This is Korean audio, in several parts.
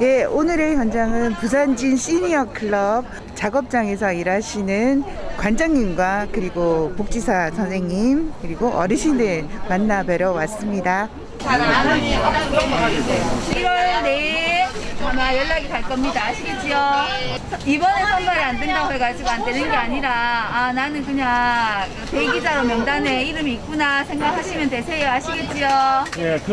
예, 오늘의 현장은 부산진 시니어 클럽 작업장에서 일하시는 관장님과 그리고 복지사 선생님 그리고 어르신들 만나 뵈러 왔습니다. 1월 내에 아마 연락이 갈 겁니다. 아시겠지요? 이번에 선발이 안 된다고 해가지고 안 되는 게 아니라 나는 그냥 대기자로 명단에 이름이 있구나 생각하시면 되세요. 아시겠지요? 그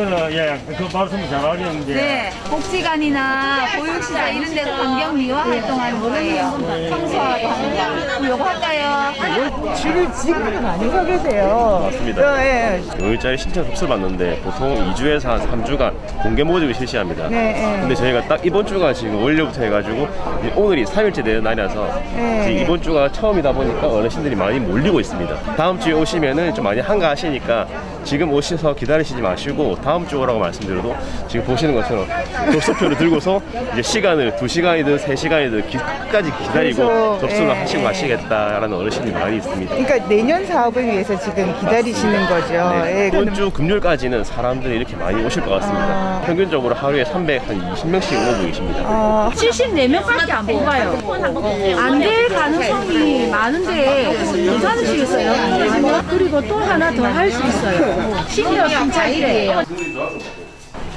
말씀 잘하겠는데. 네, 복지관이나 보육시설 이런 데서 환경 미화 활동하는 거예요. 청소하고 하는 거. 요거 할까요? 줄을 지금 많이 서 계세요. 맞습니다. 예. 노일자리 신청 접수를 받는데 보통 2주에서 한 3주간 공개 모집을 실시합니다. 네. 근데 저희가 딱 이번 주가 지금 월요일부터 해가지고 오늘이 3일째 되는 날이라서 지금 이번 주가 처음이다 보니까 어르신들이 많이 몰리고 있습니다. 다음 주에 오시면은 좀 많이 한가하시니까 지금 오셔서 기다리시지 마시고 다음 주 오라고 말씀드려도 지금 보시는 것처럼 접수표를 들고서 이제 시간을 2시간이든 3시간이든 끝까지 기다리고 접수를 하시고 가시겠다라는 어르신이 많이 있습니다. 그러니까 내년 사업을 위해서 지금 기다리시는 거죠. 네, 예, 이번 주 금요일까지는 사람들이 이렇게 많이 오실 것 같습니다. 평균적으로 하루에 320명씩 오고 계십니다. 74명밖에 안 뽑아요. 안 될 가능성이 많은데 괜찮으시겠어요? 그리고 또 하나 더 할 수 있어요. 시니어 팀장이래요.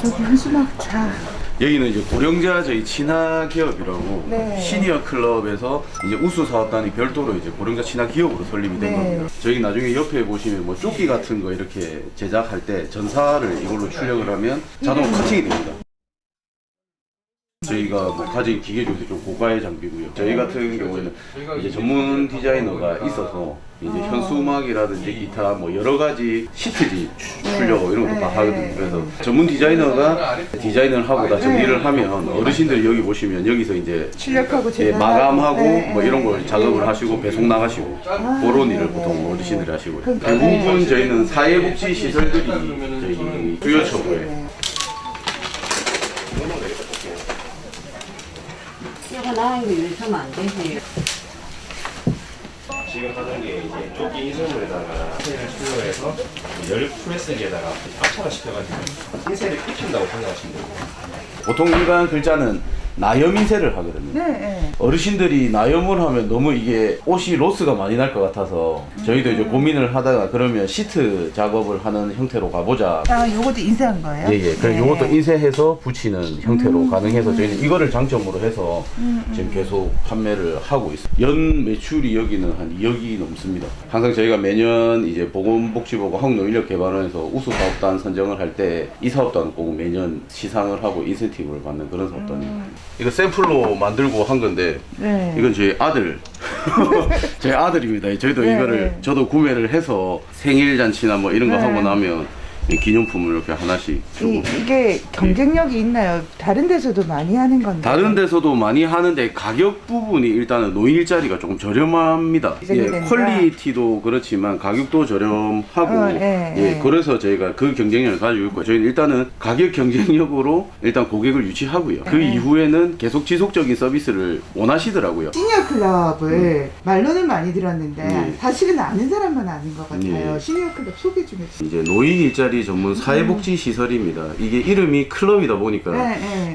여기 한수막차. 여기는 이제 고령자 저희 친화 기업이라고 네. 시니어 클럽에서 이제 우수 사업단이 별도로 이제 고령자 친화 기업으로 설립이 된 네. 겁니다. 저희 나중에 옆에 보시면 뭐 조끼 같은 거 이렇게 제작할 때 전사를 이걸로 출력을 하면 자동 커팅이 됩니다. 저희가 뭐 가진 기계 중에서 좀 고가의 장비고요. 저희 같은 경우에는 이제 전문 디자이너가 있어서 이제 현수막이라든지 기타 뭐 여러 가지 시트지 출력 이런 것도 다 하거든요. 그래서 전문 디자이너가 디자인을 하고 다 정리를 하면 어르신들이 여기 보시면 여기서 이제 출력하고 예, 마감하고 네. 뭐 이런 걸 작업을 하시고 배송 나가시고 그런 일을 보통 어르신들이 하시고요. 대부분 저희는 사회복지 시설들이 저희 주요 처구에 이거 나온 거 이러면 안 되지. 지금 하는 게 이제 조끼 인쇄물에다가 인쇄를 출력해서 열 프레스기에다가 압착을 시켜가지고 인쇄를 입힌다고 생각하시면 됩니다. 보통 일반 글자는 나염 인쇄를 하거든요. 네. 어르신들이 나염을 하면 너무 이게 옷이 로스가 많이 날 것 같아서 저희도 이제 고민을 하다가 그러면 시트 작업을 하는 형태로 가보자. 요것도 인쇄한 거예요? 예. 그럼 이것도 인쇄해서 붙이는 형태로 가능해서 저희는 이거를 장점으로 해서 지금 계속 판매를 하고 있어요. 연 매출이 여기는 한 2억이 넘습니다. 항상 저희가 매년 이제 보건복지부가 한국노인력개발원에서 우수 사업단 선정을 할 때 이 사업단을 꼭 매년 시상을 하고 인센티브를 받는 그런 사업단입니다. 이거 샘플로 만들고 한 건데 네. 이건 저희 아들 제 아들입니다. 저희도 네, 이거를 네. 저도 구매를 해서 생일 잔치나 뭐 이런 거 네. 하고 나면 기념품을 이렇게 하나씩 주고. 이게 경쟁력이 있나요? 다른 데서도 많이 하는 건데. 다른 데서도 많이 하는데 가격 부분이 일단은 노인 일자리가 조금 저렴합니다. 기준이 된다. 퀄리티도 그렇지만 가격도 저렴하고 그래서 저희가 그 경쟁력을 가지고 있고 저희는 일단은 가격 경쟁력으로 일단 고객을 유치하고요. 그 이후에는 계속 지속적인 서비스를 원하시더라고요. 시니어 클럽을 말로는 많이 들었는데 네. 사실은 아는 사람만 아는 것 같아요. 네. 시니어 클럽 소개 좀 해주세요. 이제 노인 일자리 전문 사회복지 시설입니다. 이게 이름이 클럽이다 보니까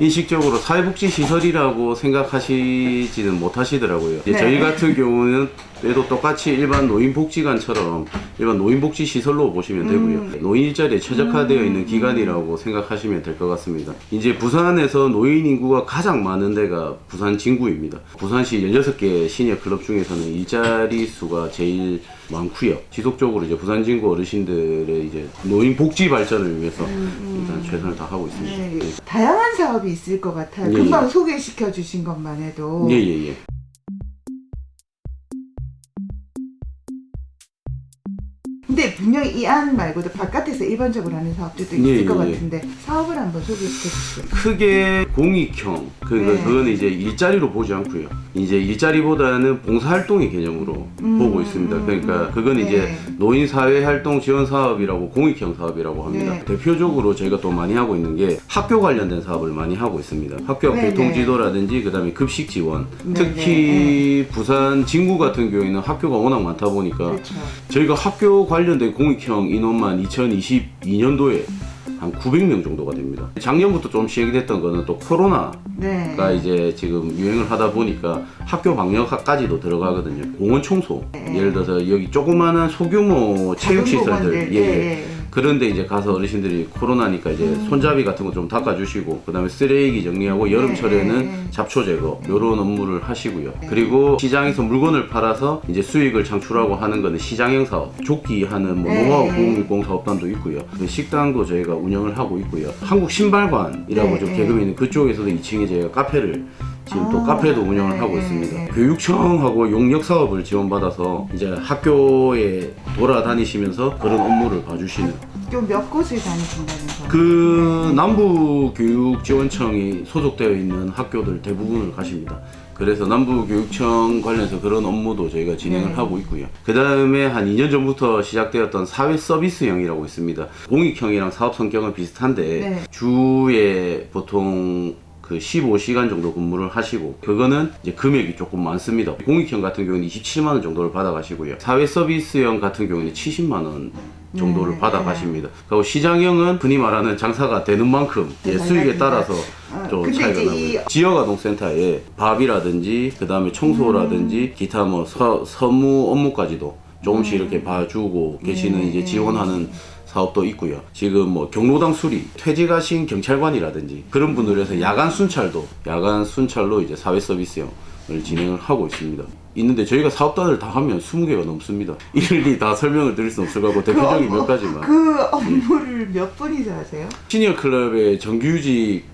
인식적으로 사회복지 시설이라고 생각하시지는 못하시더라고요. 이제 저희 같은 경우는 또 똑같이 일반 노인복지관처럼 일반 노인복지 시설로 보시면 되고요. 노인 일자리에 최적화되어 있는 기관이라고 생각하시면 될 것 같습니다. 이제 부산에서 노인 인구가 가장 많은 데가 부산 진구입니다. 부산시 16개 시니어 클럽 중에서는 일자리 수가 제일 많고요. 지속적으로 이제 부산 진구 어르신들의 이제 노인 복지 발전을 위해서 일단 최선을 다하고 있습니다. 네. 다양한 사업이 있을 것 같아요. 금방 소개시켜 주신 것만 해도. 예. 근데 분명히 이 안 말고도 바깥에서 일반적으로 하는 사업들도 있을 것 같은데 사업을 한번 소개시켜 주세요. 크게 공익형 그거는 이제 일자리로 보지 않고요. 이제 일자리보다는 봉사활동의 개념으로 보고 있습니다. 그러니까 그건 이제 노인사회활동 지원 사업이라고 공익형 사업이라고 합니다. 대표적으로 저희가 또 많이 하고 있는 게 학교 관련된 사업을 많이 하고 있습니다. 학교 앞 교통지도라든지 그다음에 급식 지원, 특히 부산 진구 같은 경우에는 학교가 워낙 많다 보니까 그렇죠. 저희가 학교 관련된 공익형 인원만 2022년도에 한 900명 정도가 됩니다. 작년부터 좀 시행이 됐던 거는 또 코로나가 이제 지금 유행을 하다 보니까 학교 방역까지도 들어가거든요. 공원 청소, 예를 들어서 여기 조그마한 소규모 체육시설들, 그런데 이제 가서 어르신들이 코로나니까 이제 손잡이 같은 거 좀 닦아주시고, 그 다음에 쓰레기 정리하고 여름철에는 잡초 제거, 요런 업무를 하시고요. 그리고 시장에서 물건을 팔아서 이제 수익을 창출하고 하는 거는 시장형 사업, 조끼 하는 뭐 노하우 공공 사업단도 있고요. 식당도 저희가 운영을 하고 있고요. 한국 신발관이라고 좀 개그맨 있는 그쪽에서도 2층에 저희가 카페를 지금 또 카페도 운영을 하고 있습니다. 교육청하고 용역 사업을 지원받아서 이제 학교에 돌아다니시면서 그런 업무를 봐주시는. 좀 몇 곳을 다니신다면서요? 그 남부교육지원청이 소속되어 있는 학교들 대부분을 가십니다. 그래서 남부교육청 관련해서 그런 업무도 저희가 진행을 하고 있고요. 그 다음에 한 2년 전부터 시작되었던 사회 서비스형이라고 있습니다. 공익형이랑 사업 성격은 비슷한데 주에 보통 그 15시간 정도 근무를 하시고, 그거는 이제 금액이 조금 많습니다. 공익형 같은 경우는 27만 원 정도를 받아가시고요. 사회 서비스형 같은 경우는 70만 원 정도를 받아가십니다. 그리고 시장형은 흔히 말하는 장사가 되는 만큼 수익에 따라서 좀 차이가 나고요. 지역아동센터에 밥이라든지 그 다음에 청소라든지 기타 뭐 서무 업무까지도 조금씩 이렇게 봐주고 계시는 이제 지원하는 사업도 있고요. 지금 뭐 경로당 수리, 퇴직하신 경찰관이라든지 그런 분들 위해서 야간 순찰로 이제 사회 서비스형을 진행을 하고 있는데 저희가 사업단을 다 하면 20개가 넘습니다. 일일이 다 설명을 드릴 수 없을 거고 대표적인 몇 가지만. 그 업무를 몇 분이서 하세요? 시니어 클럽의 정규직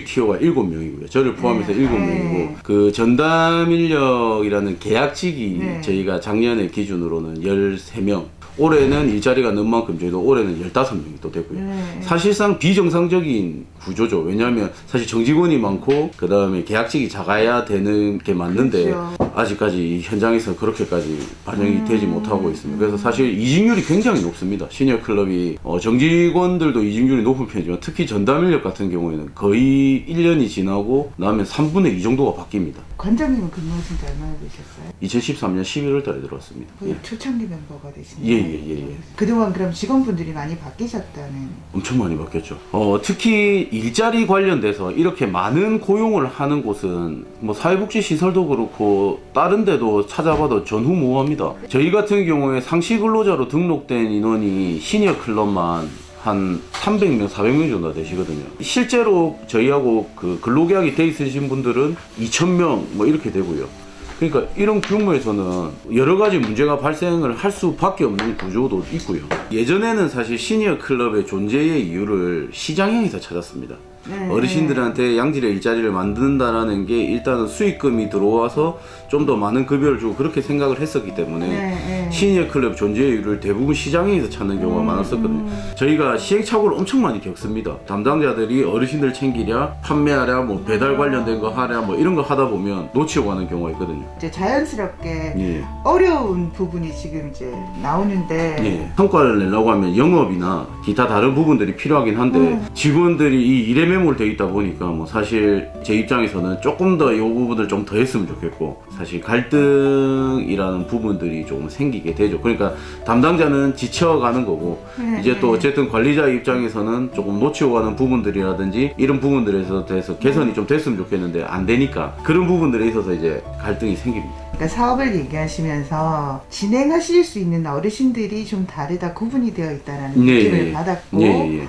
티오가 7명이고요. 저를 포함해서 7명이고 그 전담 인력이라는 계약직이 저희가 작년에 기준으로는 13명. 올해는 일자리가 는 만큼 저희도 올해는 15명이 또 되고요. 사실상 비정상적인 구조죠. 왜냐하면 사실 정직원이 많고 그 다음에 계약직이 작아야 되는 게 맞는데 아직까지 현장에서 그렇게까지 반영이 되지 못하고 있습니다. 그래서 사실 이직률이 굉장히 높습니다. 시니어 클럽이 정직원들도 이직률이 높은 편이지만 특히 전담 인력 같은 경우에는 거의 1년이 지나고 나면 3분의 2 정도가 바뀝니다. 관장님은 근무하신 지 얼마나 되셨어요? 2013년 11월 달에 들어왔습니다. 거의 초창기 멤버가 되시네요. 예. 그동안 그럼 직원분들이 많이 바뀌셨다는? 엄청 많이 바뀌었죠. 특히 일자리 관련돼서 이렇게 많은 고용을 하는 곳은 뭐 사회복지 시설도 그렇고 다른 데도 찾아봐도 전후무합니다. 저희 같은 경우에 상시 근로자로 등록된 인원이 시니어 클럽만 한 300명, 400명 정도 되시거든요. 실제로 저희하고 그 근로계약이 돼 있으신 분들은 2,000명 뭐 이렇게 되고요. 그러니까 이런 규모에서는 여러 가지 문제가 발생을 할 수밖에 없는 구조도 있고요. 예전에는 사실 시니어 클럽의 존재의 이유를 시장형에서 찾았습니다. 어르신들한테 양질의 일자리를 만든다라는 게 일단은 수익금이 들어와서 좀 더 많은 급여를 주고 그렇게 생각을 했었기 때문에 시니어 클럽 존재의 이유를 대부분 시장에서 찾는 경우가 많았었거든요. 저희가 시행착오를 엄청 많이 겪습니다. 담당자들이 어르신들 챙기랴, 판매하랴, 뭐 배달 관련된 거 하랴, 뭐 이런 거 하다 보면 놓치고 가는 경우가 있거든요. 이제 자연스럽게 어려운 부분이 지금 이제 나오는데 성과를 내려고 하면 영업이나 기타 다른 부분들이 필요하긴 한데 직원들이 이 일에 매몰되어 있다 보니까 뭐 사실 제 입장에서는 조금 더 이 부분을 좀 더 했으면 좋겠고, 사실 갈등이라는 부분들이 조금 생기게 되죠. 그러니까 담당자는 지쳐가는 거고 이제 또 어쨌든 관리자 입장에서는 조금 놓치고 가는 부분들이라든지 이런 부분들에서 대해서 개선이 좀 됐으면 좋겠는데 안 되니까 그런 부분들에 있어서 이제 갈등이 생깁니다. 그러니까 사업을 얘기하시면서 진행하실 수 있는 어르신들이 좀 다르다, 구분이 되어 있다는 느낌을 받았고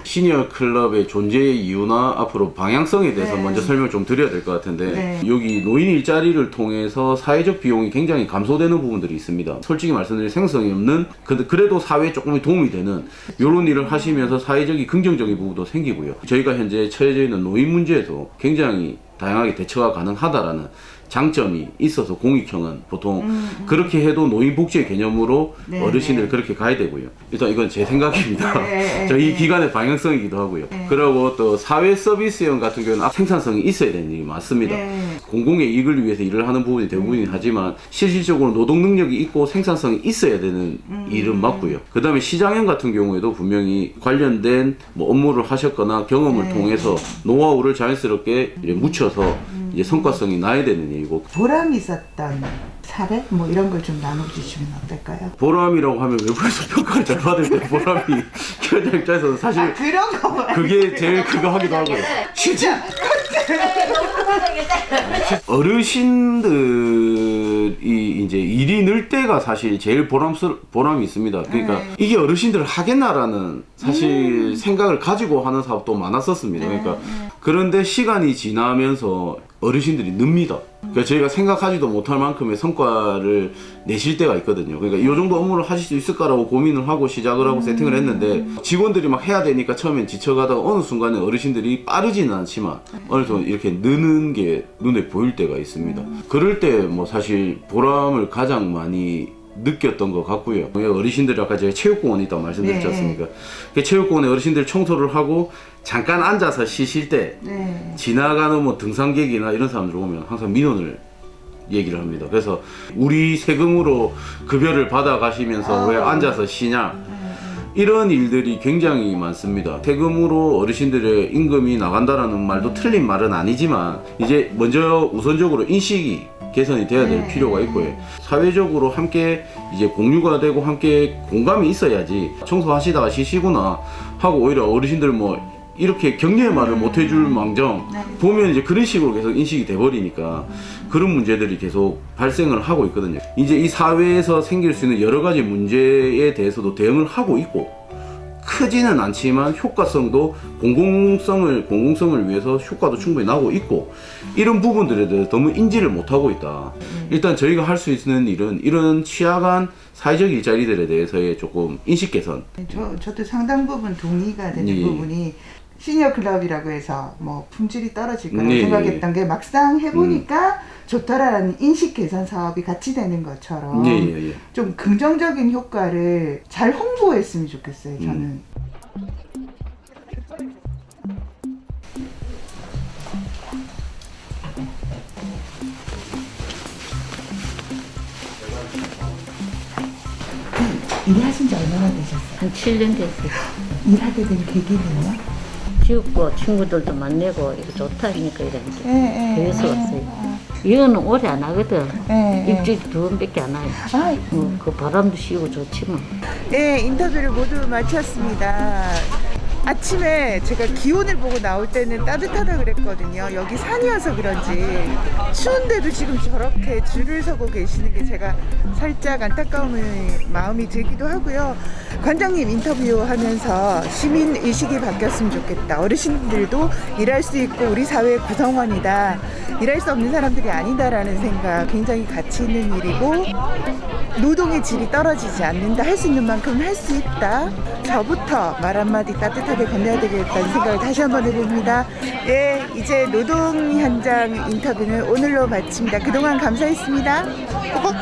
시니어 클럽의 존재의 이유나 앞으로 방향성에 대해서 먼저 설명을 좀 드려야 될 것 같은데 여기 노인 일자리를 통해서 사회적 비용이 굉장히 감소되는 부분들이 있습니다. 솔직히 말씀드리면 생성이 없는 그래도 사회에 조금 도움이 되는 이런 일을 하시면서 사회적인 긍정적인 부분도 생기고요. 저희가 현재 처해져 있는 노인 문제에도 굉장히 다양하게 대처가 가능하다라는 장점이 있어서 공익형은 보통 그렇게 해도 노인복지의 개념으로 네, 어르신들 네. 그렇게 가야 되고요. 일단 이건 제 생각입니다. 네, 저희 네. 기관의 방향성이기도 하고요. 그리고 또 사회 서비스형 같은 경우는 생산성이 있어야 되는 일이 많습니다. 네. 공공의 이익을 위해서 일을 하는 부분이 대부분이 하지만 실질적으로 노동 능력이 있고 생산성이 있어야 되는 일은 맞고요. 그 다음에 시장형 같은 경우에도 분명히 관련된 뭐 업무를 하셨거나 경험을 네. 통해서 노하우를 자연스럽게 이제 묻혀서 이제 성과성이 나야 되는 일이고, 보람 있었던 사례 뭐 이런 걸 좀 나눠주시면 어떨까요? 보람이라고 하면 외부에서 평가를 잘 받을 때 보람이 기관 입장에서는 사실 그런 거 말고 그게 제일 그거 하기도 하고요. 진짜 어르신들이 이제 일이 늘 때가 사실 제일 보람이 있습니다. 그러니까 이게 어르신들 하겠나라는 사실 생각을 가지고 하는 사업도 많았었습니다. 그러니까 그런데 시간이 지나면서 어르신들이 늡니다. 그러니까 저희가 생각하지도 못할 만큼의 성과를 내실 때가 있거든요. 그러니까 이 정도 업무를 하실 수 있을까라고 고민을 하고 시작을 하고 세팅을 했는데 직원들이 막 해야 되니까 처음엔 지쳐가다가 어느 순간에 어르신들이 빠르지는 않지만 어느 정도 이렇게 느는 게 눈에 보일 때가 있습니다. 그럴 때 뭐 사실 보람을 가장 많이 느꼈던 것 같고요. 어르신들이 아까 제가 체육공원에 있다고 말씀드렸지 않습니까? 그 체육공원에 어르신들 청소를 하고 잠깐 앉아서 쉬실 때 지나가는 뭐 등산객이나 이런 사람들 오면 항상 민원을 얘기를 합니다. 그래서 우리 세금으로 급여를 받아 가시면서 왜 앉아서 쉬냐? 이런 일들이 굉장히 많습니다. 세금으로 어르신들의 임금이 나간다라는 말도 틀린 말은 아니지만 이제 먼저 우선적으로 인식이 개선이 돼야 될 필요가 있고요. 사회적으로 함께 이제 공유가 되고 함께 공감이 있어야지 청소하시다가 쉬시구나 하고 오히려 어르신들 뭐 이렇게 격려의 말을 못 해줄 망정 보면 이제 그런 식으로 계속 인식이 돼버리니까 그런 문제들이 계속 발생을 하고 있거든요. 이제 이 사회에서 생길 수 있는 여러 가지 문제에 대해서도 대응을 하고 있고 크지는 않지만 효과성도 공공성을 위해서 효과도 충분히 나고 있고 이런 부분들에 대해서 너무 인지를 못하고 있다. 일단 저희가 할 수 있는 일은 이런 취약한 사회적 일자리들에 대해서의 조금 인식 개선. 저도 상당 부분 동의가 되는 부분이 시니어 클럽이라고 해서 뭐 품질이 떨어질 거라고 생각했던 게 막상 해보니까 좋더라라는 인식 개선 사업이 같이 되는 것처럼 좀 긍정적인 효과를 잘 홍보했으면 좋겠어요. 저는. 일하신 지 얼마나 되셨어요? 한 7년 됐어요. 일하게 된 계기는요? 지옥고 친구들도 만나고 이거 좋다 하니까 이러니까 그래서 왔어요. 이거는 오래 안 하거든. 일주일에 2번밖에 안 와요. 그 바람도 씌우고 좋지 뭐. 네, 인터뷰를 모두 마쳤습니다. 아침에 제가 기온을 보고 나올 때는 따뜻하다 그랬거든요. 여기 산이어서 그런지 추운데도 지금 저렇게 줄을 서고 계시는 게 제가 살짝 안타까운 마음이 들기도 하고요. 관장님 인터뷰하면서 시민 의식이 바뀌었으면 좋겠다. 어르신들도 일할 수 있고 우리 사회의 구성원이다. 일할 수 없는 사람들이 아니다라는 생각 굉장히 가치 있는 일이고 노동의 질이 떨어지지 않는다. 할 수 있는 만큼 할 수 있다. 저부터 말 한마디 따뜻하게 건네야 되겠다는 생각을 다시 한번 해봅니다. 네, 이제 노동 현장 인터뷰는 오늘로 마칩니다. 그동안 감사했습니다. 꼭